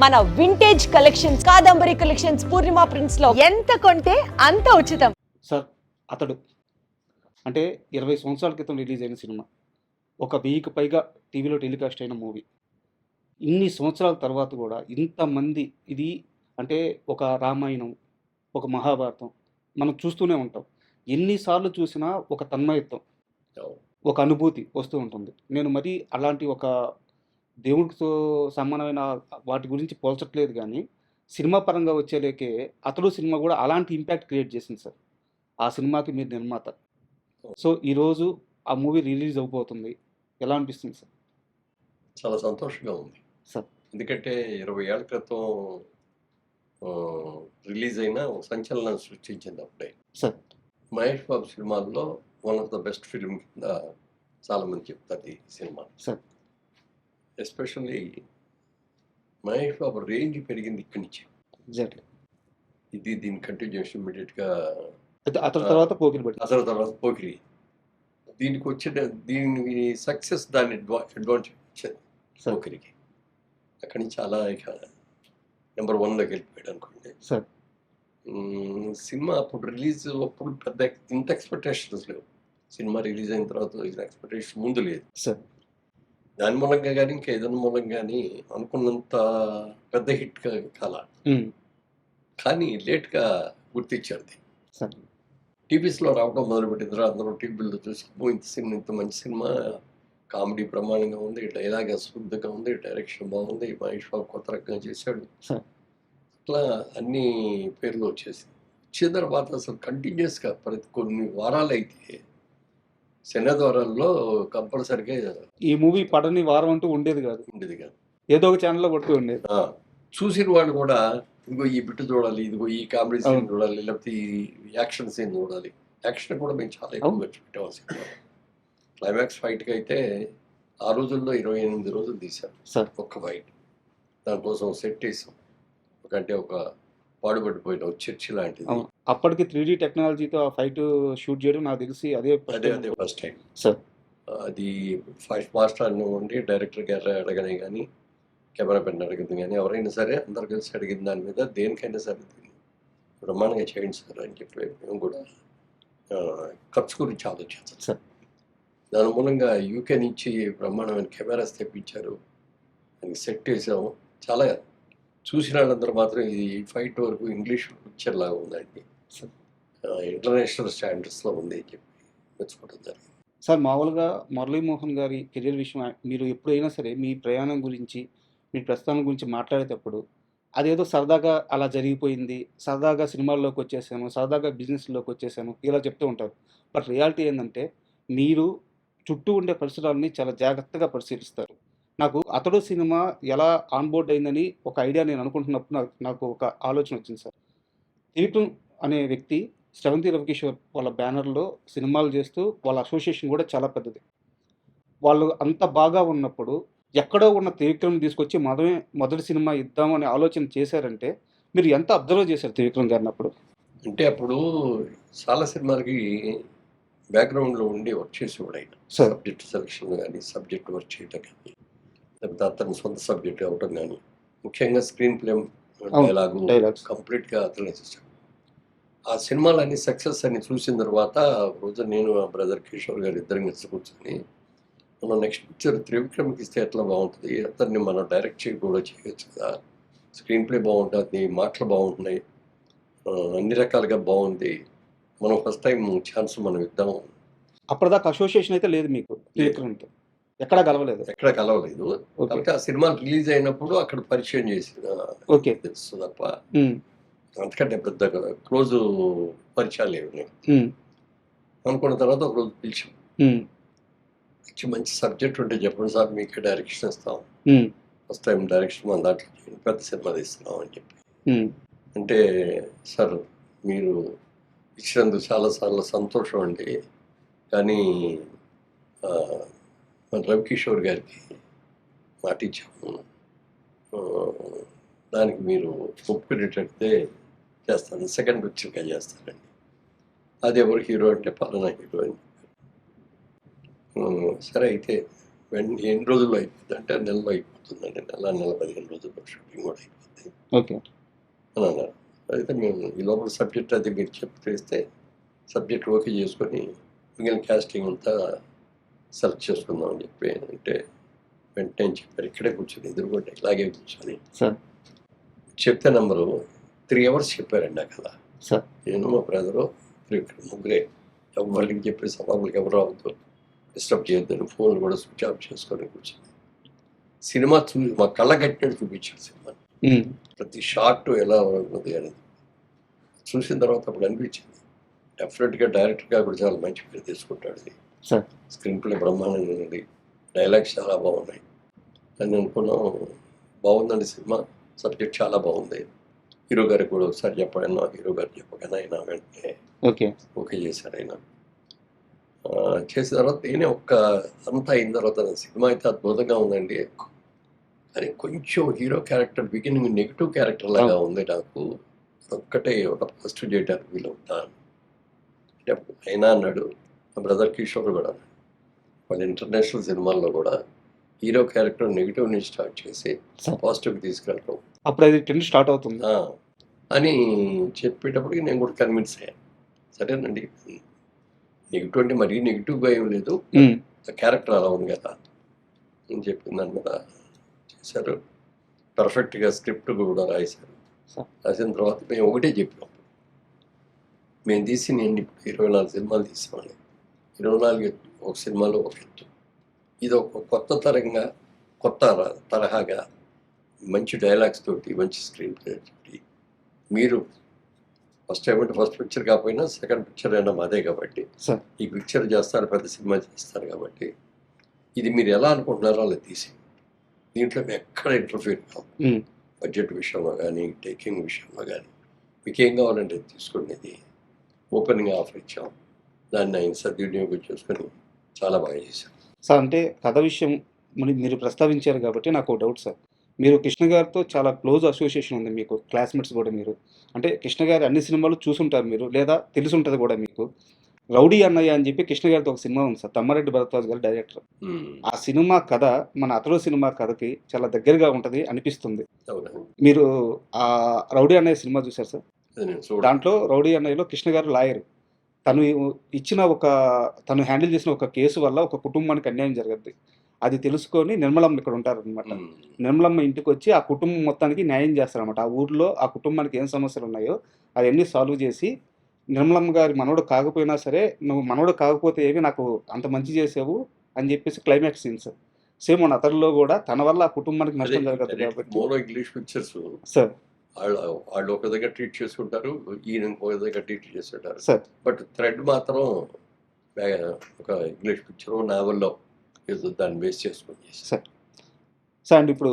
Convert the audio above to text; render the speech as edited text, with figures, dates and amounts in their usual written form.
మన vintage collections, Kadambari collections, పూర్ణిమ prints లో ఎంత కొంటే అంత ఉచితం. సార్ అతడు అంటే 20 సంవత్సరాల క్రితం రిలీజ్ అయిన సినిమా, ఒక 1000కి పైగా టీవీలో టెలికాస్ట్ అయిన మూవీ. ఇన్ని సంవత్సరాల తర్వాత కూడా ఇంతమంది ఇది అంటే ఒక రామాయణం, ఒక మహాభారతం మనం చూస్తూనే ఉంటాం. ఎన్నిసార్లు చూసినా ఒక తన్మయత్వం, ఒక అనుభూతి వస్తూ ఉంటుంది. నేను మరీ అలాంటి ఒక దేవుడితో సమానమైన వాటి గురించి పోల్చట్లేదు కానీ, సినిమా పరంగా వచ్చేలేకే అతడు సినిమా కూడా అలాంటి ఇంపాక్ట్ క్రియేట్ చేసింది సార్. ఆ సినిమాకి మీరు నిర్మాత. సో ఈరోజు ఆ మూవీ రిలీజ్ అవబోతుంది. ఎలా అనిపిస్తుంది సార్? చాలా సంతోషంగా ఉంది సార్ ఎందుకంటే 20 ఏళ్ల క్రితం రిలీజ్ అయిన ఒక సంచలనం సృష్టించింది అప్పుడే. సార్ మహేష్ బాబు సినిమాల్లో one of the best film కింద చాలామంది చెప్తారు ఈ cinema. Sir especially Mahesh Babu range పెరిగింది ఇక్కడి నుంచి. ఎగ్జాక్ట్లీ. ఇది దీని కంటిన్యూషన్ ఇమీడియట్గా అయితే అతని తర్వాత పోకిరి పడింది. అసలు తర్వాత పోకిరి దీనికి వచ్చిన దీని సక్సెస్ దాని అడ్వాంటేజ్ వచ్చింది పోకిరికి. అక్కడి నుంచి అలా ఇక నెంబర్ 1లోకి వెళ్ళిపోయాడు అనుకోండి. సార్ సినిమా అప్పుడు రిలీజ్ అప్పుడు పెద్ద ఇంత ఎక్స్పెక్టేషన్స్ లేవు. సినిమా రిలీజ్ అయిన తర్వాత ఎక్స్పెక్టేషన్ ముందు లేదు. సార్ దాని మూలంగా కానీ ఇంకా ఏదైనా మూలంగా కానీ అనుకున్నంత పెద్ద హిట్ కాల, కానీ లేట్గా గుర్తించారు. సార్ టీవీస్లో రావడం మొదలుపెట్టింది. అందరూ టీవీలో చూసి ఇంత మంచి సినిమా, కామెడీ ప్రమాణంగా ఉంది, డైలాగ్ అసలుగా ఉంది, డైరెక్షన్ బాగుంది, మహేష్ బాబు కొత్త రకంగా చేశాడు, అట్లా అన్ని పేర్లు వచ్చేసి వచ్చిన తర్వాత అసలు కంటిన్యూస్గా ప్రతి కొన్ని వారాలు అయితే శనివారాల్లో కంపల్సరిగా ఈ మూవీ పడని వారం అంటూ ఉండేది కాదు. ఏదో ఒక ఛానల్లో కొడుతూ ఉండేది. చూసిన వాళ్ళు కూడా ఇదిగో ఈ బిట్టు చూడాలి, ఇదిగో ఈ కామెడీ సీన్ చూడాలి, లేకపోతే ఈ యాక్షన్ సీన్ చూడాలి. యాక్షన్ కూడా మేము చాలా ఎక్కువ ఖర్చు పెట్టాము సినిమా. క్లైమాక్స్ ఫైట్కి అయితే ఆ రోజుల్లో 28 రోజులు తీశారు ఒక్క ఫైట్. దానికోసం సెట్ వేసాం. ఒక పాడుపడిపోయిన ఒక చర్చి లాంటిది. అప్పటికి 3D టెక్నాలజీతో ఆ ఫైట్ షూట్ చేయడం నాకు తెలిసి అదే ఫస్ట్ టైం సార్. అది ఫస్ట్ మాస్టర్ అని ఉండి డైరెక్టర్ గారు అడగనే కానీ, కెమెరా పెన్ అడిగింది కానీ, ఎవరైనా సరే అందరు కలిసి అడిగిన దాని మీద దేనికైనా సరే బ్రహ్మాండంగా చేయండి సార్ అని చెప్పి మేము కూడా ఖర్చు గురించి ఆలోచించాం సార్. దాని మూలంగా యూకే నుంచి బ్రహ్మాండమైన కెమెరాస్ తెప్పించారు, దానికి సెట్ వేసాము. చాలా చూసిన వాళ్ళందరూ మాత్రం ఇది ఫైట్ వరకు ఇంగ్లీష్ పిక్చర్ లాగా ఉందండి, ఇంటర్నేషనల్ స్టాండర్డ్స్లో ఉంది అని చెప్పి మెచ్చుకోవడం జరిగింది. సార్ మామూలుగా మురళీమోహన్ గారి కెరీర్ విషయం మీరు ఎప్పుడైనా సరే మీ ప్రయాణం గురించి, మీ ప్రస్థానం గురించి మాట్లాడేటప్పుడు అదేదో సరదాగా అలా జరిగిపోయింది, సరదాగా సినిమాల్లోకి వచ్చేసాను, సరదాగా బిజినెస్లోకి వచ్చేసాను ఇలా చెప్తూ ఉంటారు. బట్ రియాలిటీ ఏంటంటే మీరు చుట్టూ ఉండే పరిసరాలని చాలా జాగ్రత్తగా పరిశీలిస్తారు. నాకు అతడు సినిమా ఎలా ఆన్బోర్డ్ అయిందని ఒక ఐడియా నేను అనుకుంటున్నప్పుడు నాకు ఒక ఆలోచన వచ్చింది సార్. త్రివిక్రమ్ అనే వ్యక్తి శ్రవంతి రవికిషోర్ వాళ్ళ బ్యానర్లో సినిమాలు చేస్తూ వాళ్ళ అసోసియేషన్ కూడా చాలా పెద్దది. వాళ్ళు అంత బాగా ఉన్నప్పుడు ఎక్కడో ఉన్న త్రివిక్రమ్ తీసుకొచ్చి మొదటి సినిమా ఇద్దామనే ఆలోచన చేశారంటే మీరు ఎంత అబ్జర్వ్ చేశారు త్రివిక్రమ్ గారిని అప్పుడు? అంటే అప్పుడు చాలా సినిమాలకి బ్యాక్గ్రౌండ్లో ఉండి వర్క్ చేసేవాడు ఆయన. సార్ సబ్జెక్ట్ సెలక్షన్ కానీ, సబ్జెక్ట్ వర్క్ చేయటం కానీ, లేకపోతే అతని సొంత సబ్జెక్ట్ అవ్వటం కానీ, ముఖ్యంగా స్క్రీన్ ప్లే డైలాగ్స్ కంప్లీట్గా అతనే చేశాడు. ఆ సినిమాలన్నీ సక్సెస్ అని చూసిన తర్వాత రోజు నేను ఆ బ్రదర్ కిషోర్ గారు ఇద్దరం కలిసి కూర్చొని మనం నెక్స్ట్ పిక్చర్ త్రివిక్రమ్కి ఇస్తే ఎట్లా బాగుంటుంది, అతన్ని మనం డైరెక్ట్ కూడా చేయొచ్చు కదా, స్క్రీన్ ప్లే బాగుంటుంది, మాటలు బాగుంటున్నాయి, అన్ని రకాలుగా బాగుంది, మనం ఫస్ట్ టైం ఛాన్స్ మనం ఇద్దాము. అప్పటిదాకా అసోసియేషన్ అయితే లేదు మీకు త్రివిక్రమ్తో? ఎక్కడ కలవలేదు? కాబట్టి ఆ సినిమా రిలీజ్ అయినప్పుడు అక్కడ పరిచయం చేసిన తెలుసు తప్ప అంతకంటే పెద్ద క్లోజ్ పరిచయాలు ఏమి అనుకున్న తర్వాత ఒకరోజు పిలిచాం. మంచి సబ్జెక్ట్ ఉంటే చెప్పండి సార్, మీకు డైరెక్షన్ ఇస్తాం, ఫస్ట్ టైం డైరెక్షన్ మన దాంట్లో పెద్ద సినిమా తీస్తున్నాం అని చెప్పి. అంటే సార్ మీరు ఇచ్చినందుకు చాలాసార్లు సంతోషం అండి, కానీ మన రవికిషోర్ గారికి మాట ఇచ్చాము, దానికి మీరు ఒప్పుకునేటట్టే చేస్తాను, సెకండ్ పిక్చర్గా చేస్తానండి. అది ఎవరు హీరో అంటే పలానా హీరో అని చెప్పారు. సరే అయితే ఎన్ని రోజుల్లో అయిపోతుంది అంటే నెలలో అయిపోతుంది. అయిపోతుందండి, నెల 15 రోజుల్లో షూటింగ్ కూడా అయిపోతుంది ఓకే. అని అన్నారు. అయితే మేము ఈ లోపల సబ్జెక్ట్ అది మీరు చెప్పేస్తే సబ్జెక్ట్ ఓకే చేసుకొని మిగిలిన క్యాస్టింగ్ అంతా సెలెక్ట్ చేసుకుందాం అని చెప్పి అంటే వెంటనే చెప్పారు. ఇక్కడే కూర్చొని ఎదురుకుంటే ఇలాగే కూర్చొని సార్. చెప్తే నెంబరు 3 hours చెప్పారండి ఆ కథ. సార్. నేను మా బ్రదరు ముగ్గురే. ఎవరికి చెప్పేసి లోపలికి ఎవరు రావద్దు, డిస్టర్బ్ చేయొద్దని ఫోన్లు కూడా స్విచ్ ఆఫ్ చేసుకొని కూర్చొని సినిమా మా కళ్ళ కట్టినట్టు చూపించారు సినిమా. ప్రతి షాట్ ఎలా ఉన్నది అనేది చూసిన తర్వాత అప్పుడు అనిపించింది డెఫినెట్గా డైరెక్టర్గా కూడా చాలా మంచి పేరు తీసుకుంటాడు. సార్. స్క్రీన్ ప్లే బ్రహ్మాండంగా ఉంది, డైలాగ్స్ చాలా బాగున్నాయి అని అనుకున్నాం. బాగుందండి సినిమా, సబ్జెక్ట్ చాలా బాగుంది. హీరో గారికి కూడా ఒకసారి చెప్పాను, హీరో గారు చెప్పగానే ఆయన వెంటనే ఓకే చేశారు. ఆయన చేసిన తర్వాత నేనే అంతా అయిన తర్వాత సినిమా అయితే అద్భుతంగా ఉందండి. కానీ కొంచెం hero character beginning negative character లాగా ఉంది. నాకు ఒక్కటే ఒక ఫస్ట్ చేయడానికి వీలవుతాను అంటే అయినా అన్నాడు. మా బ్రదర్ కిషోర్ కూడా వాళ్ళ ఇంటర్నేషనల్ సినిమాల్లో కూడా హీరో క్యారెక్టర్ నెగిటివ్ నుంచి స్టార్ట్ చేసి పాజిటివ్కి తీసుకెళ్ళటం అప్పుడు అది ట్రెండ్ స్టార్ట్ అవుతుంది అని చెప్పేటప్పటికి నేను కూడా కన్విన్స్ అయ్యాను. సరేనండి, నెగిటివ్ అంటే మరీ నెగిటివ్గా ఏం లేదు, క్యారెక్టర్ అలా ఉంది కదా అని చెప్పిన దాని మీద చేశారు. పర్ఫెక్ట్గా స్క్రిప్ట్ కూడా రాశారు. రాసిన తర్వాత మేము ఒకటే చెప్పాం, మేము తీసి నేను ఇప్పుడు 24 సినిమాలు తీసామండి. 24 ఒక సినిమాలో ఒక ఎత్తు. ఇది ఒక కొత్త తరహాగా మంచి డైలాగ్స్ తోటి, మంచి స్క్రీన్ ప్లే తోటి మీరు ఫస్ట్ టైం అంటే ఫస్ట్ పిక్చర్ కాకపోయినా సెకండ్ పిక్చర్ అయినా మాదే కాబట్టి ఈ పిక్చర్ చేస్తారు, పెద్ద సినిమా చేస్తారు కాబట్టి ఇది మీరు ఎలా అనుకుంటున్నారో అలా తీసి దీంట్లో ఎక్కడ ఇంటర్ఫీర్ కావు. బడ్జెట్ విషయంలో కానీ, టేకింగ్ విషయంలో కానీ మీకు ఏం కావాలంటే తీసుకునేది ఓపెన్గా ఆఫర్ ఇచ్చాం. దాన్ని ఆయన సద్వినియోగం చేసుకొని చాలా బాగా చేశాం. సార్, అంటే కథ విషయం మీరు ప్రస్తావించారు కాబట్టి నాకు ఒక డౌట్ సార్. మీరు కృష్ణ గారితో చాలా క్లోజ్ అసోసియేషన్ ఉంది మీకు, క్లాస్మేట్స్ కూడా మీరు. అంటే కృష్ణ గారి అన్ని సినిమాలు చూసుంటారు మీరు, లేదా తెలిసి ఉంటుంది కూడా మీకు. రౌడీ అన్నయ్య అని చెప్పి కృష్ణ గారితో ఒక సినిమా ఉంది సార్, తమ్మారెడ్డి భరద్వాజ్ గారు డైరెక్టర్. ఆ సినిమా కథ మన అతడు సినిమా కథకి చాలా దగ్గరగా ఉంటుంది అనిపిస్తుంది. మీరు ఆ రౌడీ అన్నయ్య సినిమా చూశారు సార్? దాంట్లో రౌడీ అన్నయ్యలో కృష్ణ గారు లాయర్. తను హ్యాండిల్ చేసిన ఒక కేసు వల్ల ఒక కుటుంబానికి అన్యాయం జరగద్ది. అది తెలుసుకొని నిర్మలమ్మ ఇక్కడ ఉంటారనమాట. నిర్మలమ్మ ఇంటికి వచ్చి ఆ కుటుంబం మొత్తానికి న్యాయం చేస్తారనమాట. ఆ ఊర్లో ఆ కుటుంబానికి ఏం సమస్యలు ఉన్నాయో అవన్నీ సాల్వ్ చేసి, నిర్మలమ్మ గారి మనవడు కాకపోయినా సరే, నువ్వు మనవడు కాకపోతే ఏమి నాకు అంత మంచి చేసావు అని చెప్పేసి క్లైమాక్స్ సీన్స్. సేమ్ మన అతడిలో కూడా తన వల్ల ఆ కుటుంబానికి నష్టం జరగదు కాబట్టి ఇంగ్లీష్ పిక్చర్స్ సార్ వాళ్ళు ఒక దగ్గర ట్రీట్ చేసుకుంటారు, ఈయన ఒక దగ్గర ట్రీట్ చేస్తుంటారు సార్. బట్ థ్రెడ్ మాత్రం ఒక ఇంగ్లీష్ పిక్చర్ నావెల్లో దాన్ని బేస్ చేసుకొని సార్. అండ్ ఇప్పుడు